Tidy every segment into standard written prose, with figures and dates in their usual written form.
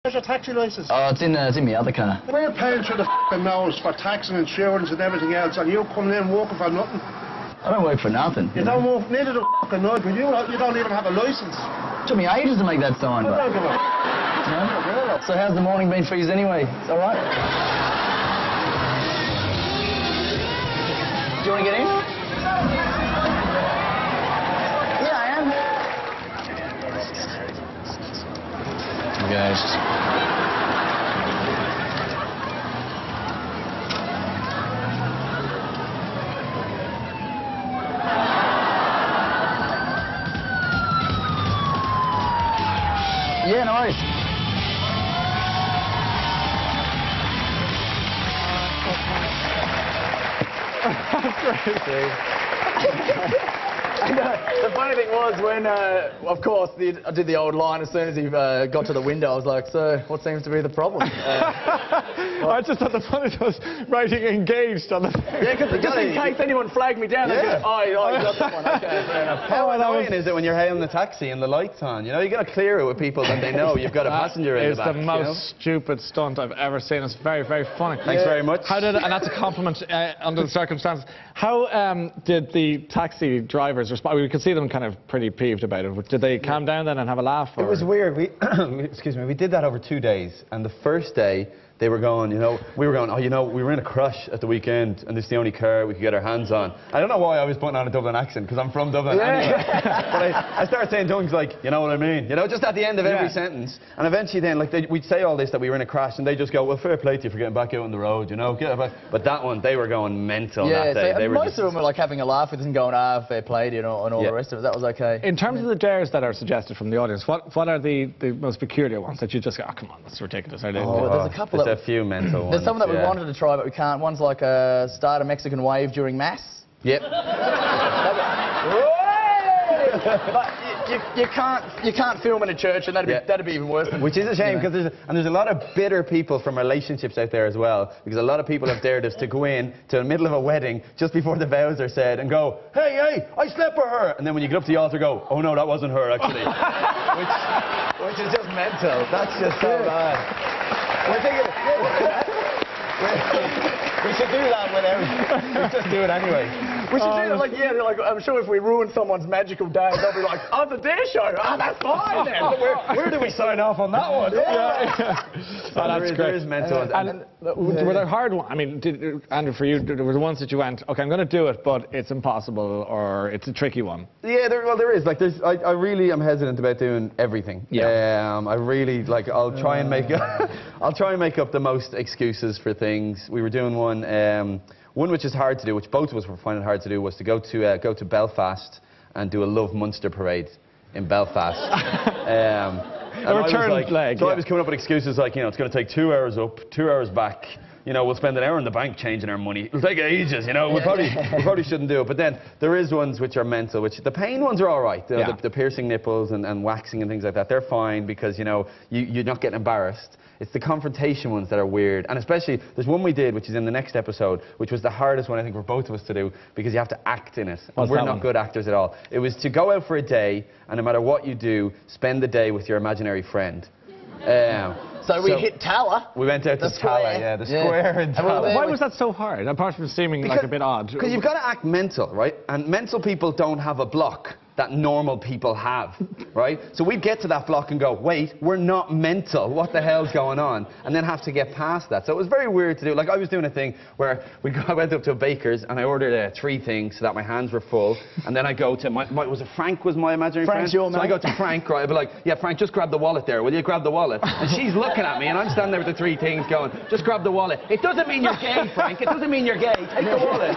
Where's your taxi licence? Oh, it's in my other car. We're paying through the f***ing nose for tax and insurance and everything else, and you coming in working for nothing. I don't work for nothing. You don't work neither the f***ing nose, but you don't even have a licence. It took me ages to make that sign, but... I don't give a f***. No? So how's the morning been for you anyway? It's all right? Do you want to get in? Yeah, I am. You guys. Yeah, no worries. That's crazy. And, the funny thing was when, of course, I did the old line as soon as he got to the window. I was like, "So, what seems to be the problem?" I just thought the funny was writing engaged on the thing. Yeah, because just in case anyone flagged me down, they'd go, oh, you got that one. Okay, fair enough. How annoying is it when you're hailing the taxi and the light's on? You know, you got to clear it with people that they know you've got a passenger in the back. It's the most stupid stunt I've ever seen. It's very, very funny. Thanks very much. And that's a compliment under the circumstances. How did the taxi drivers respond? We could see them kind of pretty peeved about it. Did they calm down then and have a laugh? Or? It was weird. Excuse me. We did that over 2 days, and the first day they were going, we were going, oh, we were in a crush at the weekend, and this is the only car we could get our hands on. I don't know why I was putting on a Dublin accent, because I'm from Dublin anyway. But I started saying things like, you know what I mean? Just at the end of every sentence. And eventually then, we'd say all this, that we were in a crash, and they just go, well, fair play to you for getting back out on the road, But that one, they were going mental that day. So most of them were like having a laugh with us and going, fair play to you, and all the rest of it. That was okay. In terms of the dares that are suggested from the audience, what are the most peculiar ones that you just go, oh, come on, that's ridiculous. There's a couple There's a few mental ones. There's some that we wanted to try, but we can't. One's like start a Mexican wave during Mass. Yep. But you can't film in a church, and that'd be even worse. Which is a shame, because there's a lot of bitter people from relationships out there as well, because a lot of people have dared us to go in to the middle of a wedding just before the vows are said and go, hey, I slept with her, and then when you get up to the altar, go, oh no, that wasn't her actually. which is just mental. That's just so bad. We're thinking, we should do that whenever. We just do it anyway. We should do that, I'm sure if we ruin someone's magical day, they'll be like, oh, the Dare Show, that's fine then. Where do we sign off on that one? That's great. There is mental ones. And were there hard ones? I mean, Andrew, for you, there was ones that you went, okay, I'm going to do it, but it's impossible, or it's a tricky one? Yeah, there is. I really am hesitant about doing everything. Yeah. I really, I'll try and make up the most excuses for things. We were doing one which is hard to do, which both of us were finding hard to do, was to go to Belfast and do a Love Munster parade in Belfast. A return leg. So I was coming up with excuses like, it's going to take 2 hours up, 2 hours back. We'll spend an hour in the bank changing our money. It'll take ages, We probably shouldn't do it. But then there is ones which are mental, which the pain ones are all right. The piercing nipples and waxing and things like that, they're fine because, you're not getting embarrassed. It's the confrontation ones that are weird. And especially, there's one we did, which is in the next episode, which was the hardest one, I think, for both of us to do, because you have to act in it. And we're not good actors at all. It was to go out for a day, and no matter what you do, spend the day with your imaginary friend. So we hit Tower. We went out to Tower, the square in Tower. Why was that so hard, apart from seeming like a bit odd? Because you've got to act mental, right? And mental people don't have a block that normal people have, right? So we'd get to that block and go, wait, we're not mental. What the hell's going on? And then have to get past that. So it was very weird to do. I was doing a thing where I went up to a baker's and I ordered 3 things so that my hands were full. And then I go to, was it Frank was my imaginary friend? So I go to Frank, right? I'd be like, yeah, Frank, just grab the wallet there. Will you grab the wallet? And she's looking at me and I'm standing there with the 3 things going, just grab the wallet. It doesn't mean you're gay, Frank. It doesn't mean you're gay. Take the wallet.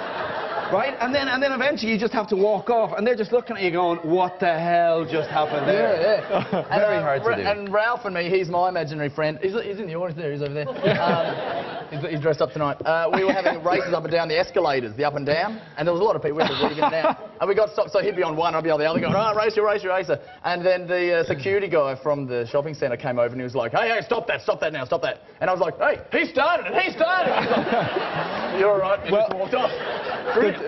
Right? And then eventually you just have to walk off and they're just looking at you going, what the hell just happened there? Very hard to do. And Ralph and me, he's my imaginary friend. He's in the audience there, he's over there. He's dressed up tonight. We were having races up and down the escalators, the up and down, and there was a lot of people with us leaving down. And we got stopped, so he'd be on one, I'd be on the other, going, oh, racer. And then the security guy from the shopping centre came over and he was like, hey, stop that now, stop that. And I was like, hey, he started it. You're all right, and just walked off.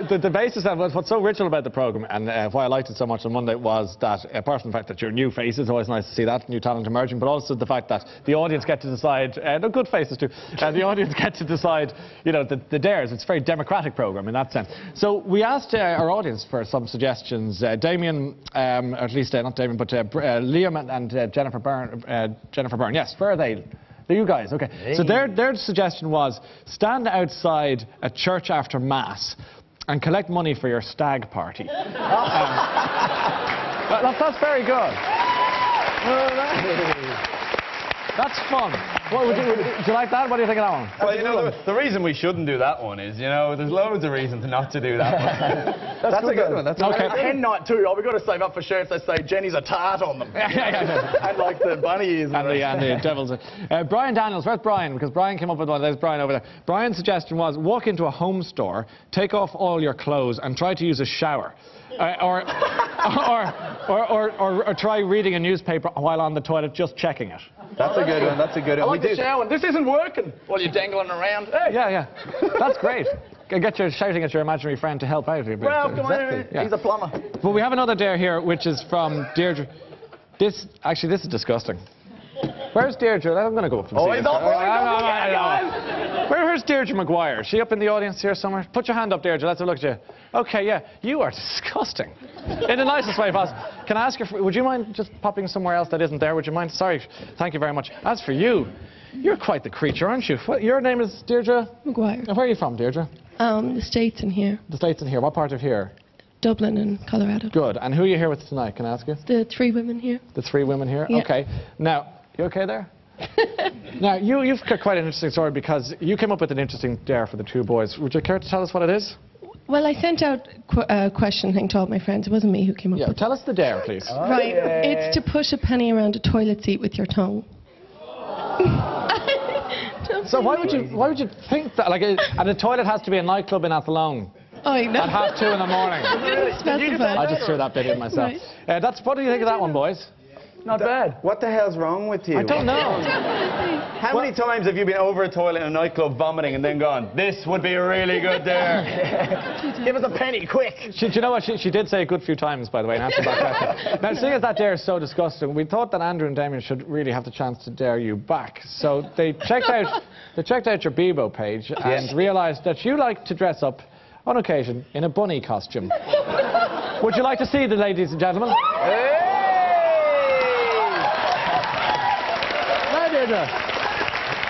the basis of what's so original about the programme and why I liked it so much on Monday was that, apart from the fact that you're new faces, always nice to see that, new talent emerging, but also the fact that the audience get to decide, no, good faces too, the audience get to decide, you know, the dares. It's a very democratic programme in that sense. So we asked our audience for some suggestions. Damian, or at least not Damian, but Liam and Jennifer Byrne, yes, where are they? They're you guys, okay. Hey. So their suggestion was stand outside a church after Mass and collect money for your stag party. That's very good. That's fun. What, would you like that? What do you think of that one? Well, you know, the reason we shouldn't do that one is, you know, there's loads of reasons not to do that one. That's a good one. That's okay. Hen night too. Oh, we've got to save up for shirts that say Jenny's a tart on them. And like the bunny ears. And the devil's. Brian Daniels, where's Brian? Because Brian came up with one. There's Brian over there. Brian's suggestion was walk into a home store, take off all your clothes and try to use a shower. Or try reading a newspaper while on the toilet, just checking it. That's a good one. That's a good one. I like the shower. This isn't working. While you're dangling around. Hey. Yeah. That's great. Get you shouting at your imaginary friend to help out. Well, come on. Yeah. He's a plumber. But we have another dare here, which is from Deirdre. This is disgusting. Where's Deirdre? I'm going to go up and see. He's off. Where's Deirdre McGuire? Is she up in the audience here somewhere? Put your hand up, Deirdre. Let's have a look at you. Okay, yeah. You are disgusting. In the nicest way possible. Can I ask you, would you mind just popping somewhere else that isn't there? Would you mind? Sorry. Thank you very much. As for you, you're quite the creature, aren't you? Your name is Deirdre? McGuire. Where are you from, Deirdre? The States and here. The States and here. What part of here? Dublin and Colorado. Good. And who are you here with tonight, can I ask you? The 3 women here. The 3 women here? Yeah. Okay. Now, you okay there? Now, you've got quite an interesting story because you came up with an interesting dare for the 2 boys. Would you care to tell us what it is? Well, I sent out a question thing to all my friends. It wasn't me who came up with it. Tell us the dare, please. Right. It's to push a penny around a toilet seat with your tongue. So why would you think that? Like, and the toilet has to be a nightclub in Athlone. Oh, I know. At 2:30 in the morning. Specify. I just threw that bit in myself. Right. What do you think of that one, boys? Not bad. What the hell's wrong with you? I don't know. How many times have you been over a toilet in a nightclub vomiting and then gone, this would be a really good dare? Give us a penny, quick. Do you know what? She did say a good few times, by the way, in answer to that question. Now, seeing as that dare is so disgusting, we thought that Andrew and Damian should really have the chance to dare you back. So they checked out your Bebo page and realised that you like to dress up, on occasion, in a bunny costume. Would you like to see the ladies and gentlemen?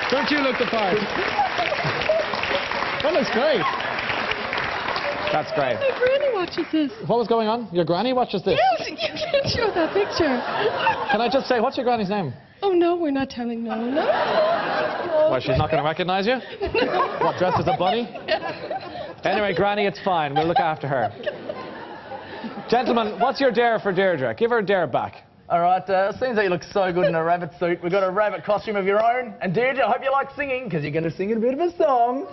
Don't you look the part? That looks great. That's great. My granny watches this. What was going on? Your granny watches this? Yes, you can't show that picture. Can I just say, what's your granny's name? Oh, no, we're not telling no. Why, she's not going to recognise you? What, dressed as a bunny? Anyway, Granny, it's fine. We'll look after her. Gentlemen, what's your dare for Deirdre? Give her a dare back. All right, seems like you look so good in a rabbit suit. We've got a rabbit costume of your own. And Deirdre, I hope you like singing, because you're going to sing a bit of a song.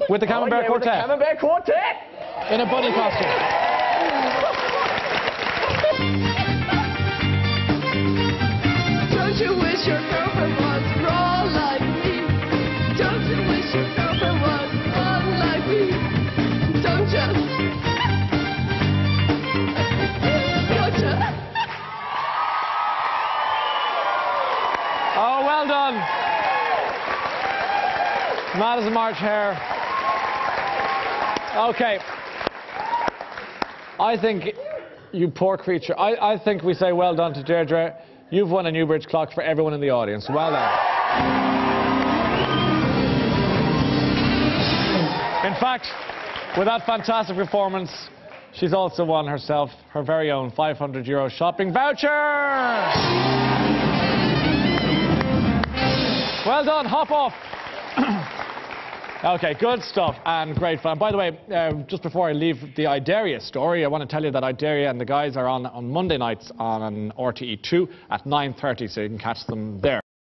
With the Camembert Quartet? With the Camembert Quartet. In a bunny costume. Don't you wish your girlfriend was raw like me? Don't you wish your girlfriend was fun like me? Don't just... Gotcha. Oh, well done. Mad as a March hare. Okay. I think, you poor creature, I think we say well done to Deirdre. You've won a Newbridge clock for everyone in the audience. Well done. In fact, with that fantastic performance, she's also won herself her very own €500 shopping voucher. Well done, hop off. Okay, good stuff and great fun. By the way, just before I leave the Idaria story, I want to tell you that Idaria and the guys are on Monday nights on RTE2 at 9:30, so you can catch them there.